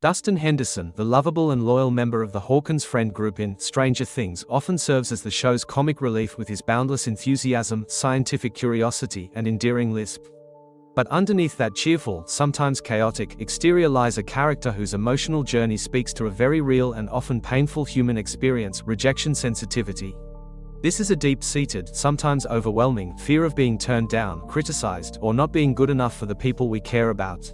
Dustin Henderson, the lovable and loyal member of the Hawkins friend group in Stranger Things, often serves as the show's comic relief with his boundless enthusiasm, scientific curiosity, and endearing lisp. But underneath that cheerful, sometimes chaotic, exterior lies a character whose emotional journey speaks to a very real and often painful human experience: rejection sensitivity. This is a deep-seated, sometimes overwhelming, fear of being turned down, criticized, or not being good enough for the people we care about.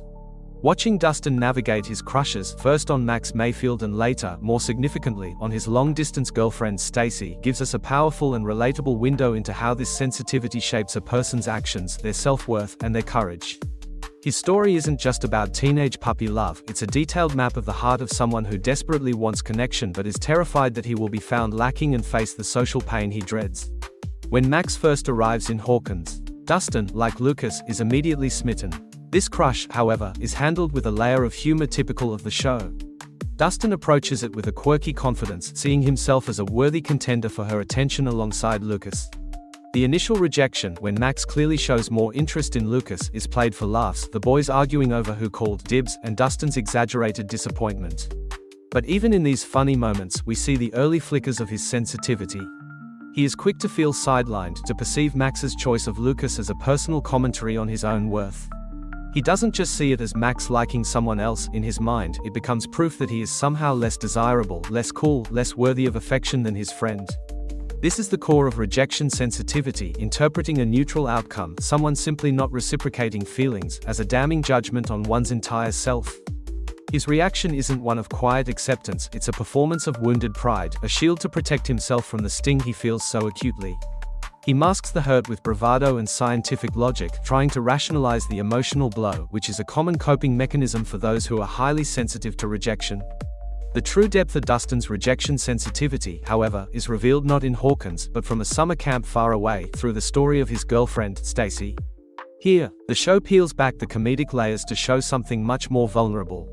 Watching Dustin navigate his crushes, first on Max Mayfield and later, more significantly, on his long-distance girlfriend Stacy, gives us a powerful and relatable window into how this sensitivity shapes a person's actions, their self-worth, and their courage. His story isn't just about teenage puppy love, it's a detailed map of the heart of someone who desperately wants connection but is terrified that he will be found lacking and face the social pain he dreads. When Max first arrives in Hawkins, Dustin, like Lucas, is immediately smitten. This crush, however, is handled with a layer of humor typical of the show. Dustin approaches it with a quirky confidence, seeing himself as a worthy contender for her attention alongside Lucas. The initial rejection, when Max clearly shows more interest in Lucas, is played for laughs, the boys arguing over who called dibs, and Dustin's exaggerated disappointment. But even in these funny moments, we see the early flickers of his sensitivity. He is quick to feel sidelined, to perceive Max's choice of Lucas as a personal commentary on his own worth. He doesn't just see it as Max liking someone else; in his mind, it becomes proof that he is somehow less desirable, less cool, less worthy of affection than his friend. This is the core of rejection sensitivity, interpreting a neutral outcome, someone simply not reciprocating feelings, as a damning judgment on one's entire self. His reaction isn't one of quiet acceptance, it's a performance of wounded pride, a shield to protect himself from the sting he feels so acutely. He masks the hurt with bravado and scientific logic, trying to rationalize the emotional blow, which is a common coping mechanism for those who are highly sensitive to rejection. The true depth of Dustin's rejection sensitivity, however, is revealed not in Hawkins, but from a summer camp far away, through the story of his girlfriend, Stacy. Here, the show peels back the comedic layers to show something much more vulnerable.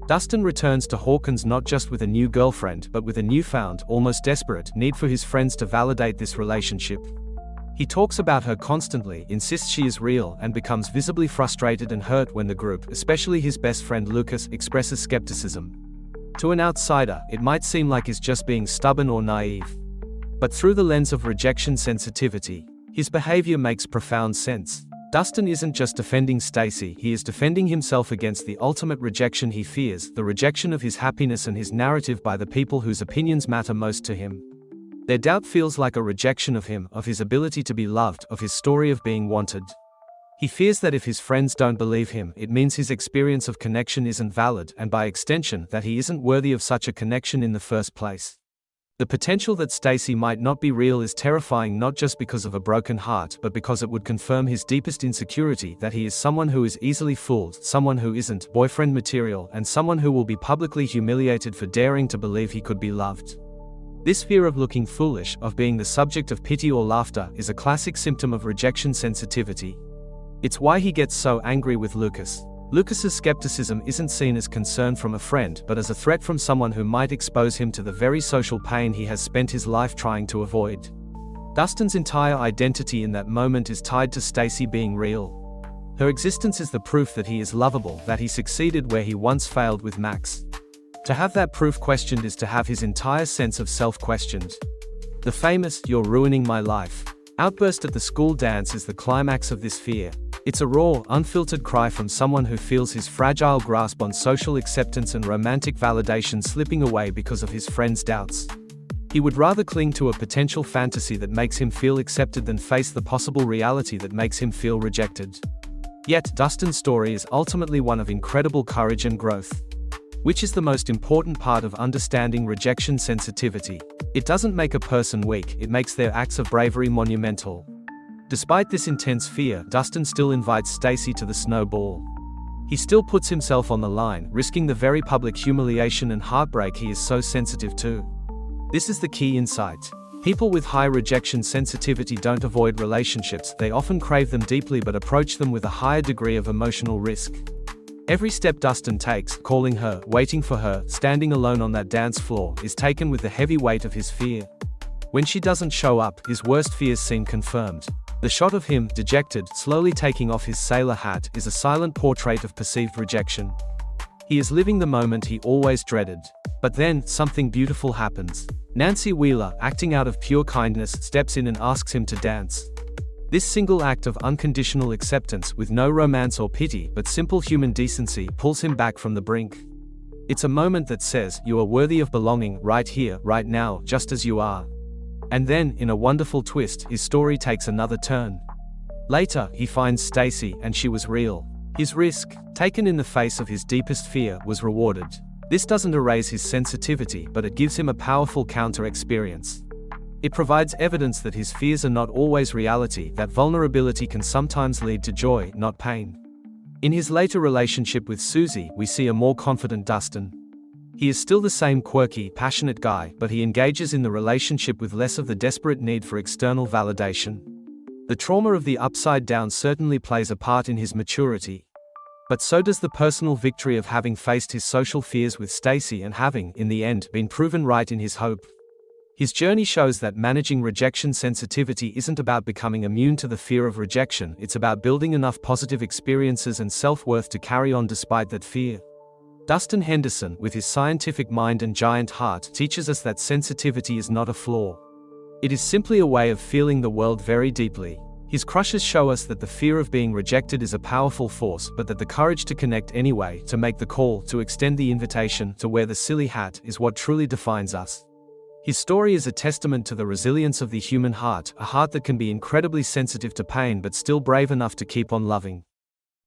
Dustin returns to Hawkins not just with a new girlfriend, but with a newfound, almost desperate, need for his friends to validate this relationship. He talks about her constantly, insists she is real, and becomes visibly frustrated and hurt when the group, especially his best friend Lucas, expresses skepticism. To an outsider, it might seem like he's just being stubborn or naive. But through the lens of rejection sensitivity, his behavior makes profound sense. Dustin isn't just defending Stacy, he is defending himself against the ultimate rejection he fears, the rejection of his happiness and his narrative by the people whose opinions matter most to him. Their doubt feels like a rejection of him, of his ability to be loved, of his story of being wanted. He fears that if his friends don't believe him, it means his experience of connection isn't valid, and by extension, that he isn't worthy of such a connection in the first place. The potential that Stacy might not be real is terrifying, not just because of a broken heart, but because it would confirm his deepest insecurity, that he is someone who is easily fooled, someone who isn't boyfriend material, and someone who will be publicly humiliated for daring to believe he could be loved. This fear of looking foolish, of being the subject of pity or laughter, is a classic symptom of rejection sensitivity. It's why he gets so angry with Lucas. Lucas's skepticism isn't seen as concern from a friend, but as a threat from someone who might expose him to the very social pain he has spent his life trying to avoid. Dustin's entire identity in that moment is tied to Stacy being real. Her existence is the proof that he is lovable, that he succeeded where he once failed with Max. To have that proof questioned is to have his entire sense of self questioned. The famous "you're ruining my life" outburst at the school dance is the climax of this fear. It's a raw, unfiltered cry from someone who feels his fragile grasp on social acceptance and romantic validation slipping away because of his friend's doubts. He would rather cling to a potential fantasy that makes him feel accepted than face the possible reality that makes him feel rejected. Yet, Dustin's story is ultimately one of incredible courage and growth. Which is the most important part of understanding rejection sensitivity. It doesn't make a person weak, it makes their acts of bravery monumental. Despite this intense fear, Dustin still invites Stacy to the snowball. He still puts himself on the line, risking the very public humiliation and heartbreak he is so sensitive to. This is the key insight. People with high rejection sensitivity don't avoid relationships, they often crave them deeply but approach them with a higher degree of emotional risk. Every step Dustin takes, calling her, waiting for her, standing alone on that dance floor, is taken with the heavy weight of his fear. When she doesn't show up, his worst fears seem confirmed. The shot of him, dejected, slowly taking off his sailor hat, is a silent portrait of perceived rejection. He is living the moment he always dreaded. But then, something beautiful happens. Nancy Wheeler, acting out of pure kindness, steps in and asks him to dance. This single act of unconditional acceptance, with no romance or pity but simple human decency, pulls him back from the brink. It's a moment that says, you are worthy of belonging, right here, right now, just as you are. And then, in a wonderful twist, his story takes another turn. Later, he finds Stacy, and she was real. His risk, taken in the face of his deepest fear, was rewarded. This doesn't erase his sensitivity, but it gives him a powerful counter-experience. It provides evidence that his fears are not always reality, that vulnerability can sometimes lead to joy, not pain. In his later relationship with Susie, we see a more confident Dustin. He is still the same quirky, passionate guy, but he engages in the relationship with less of the desperate need for external validation. The trauma of the upside down certainly plays a part in his maturity. But so does the personal victory of having faced his social fears with Stacy and having, in the end, been proven right in his hope. His journey shows that managing rejection sensitivity isn't about becoming immune to the fear of rejection, it's about building enough positive experiences and self-worth to carry on despite that fear. Dustin Henderson, with his scientific mind and giant heart, teaches us that sensitivity is not a flaw. It is simply a way of feeling the world very deeply. His crushes show us that the fear of being rejected is a powerful force, but that the courage to connect anyway, to make the call, to extend the invitation, to wear the silly hat, is what truly defines us. His story is a testament to the resilience of the human heart, a heart that can be incredibly sensitive to pain but still brave enough to keep on loving.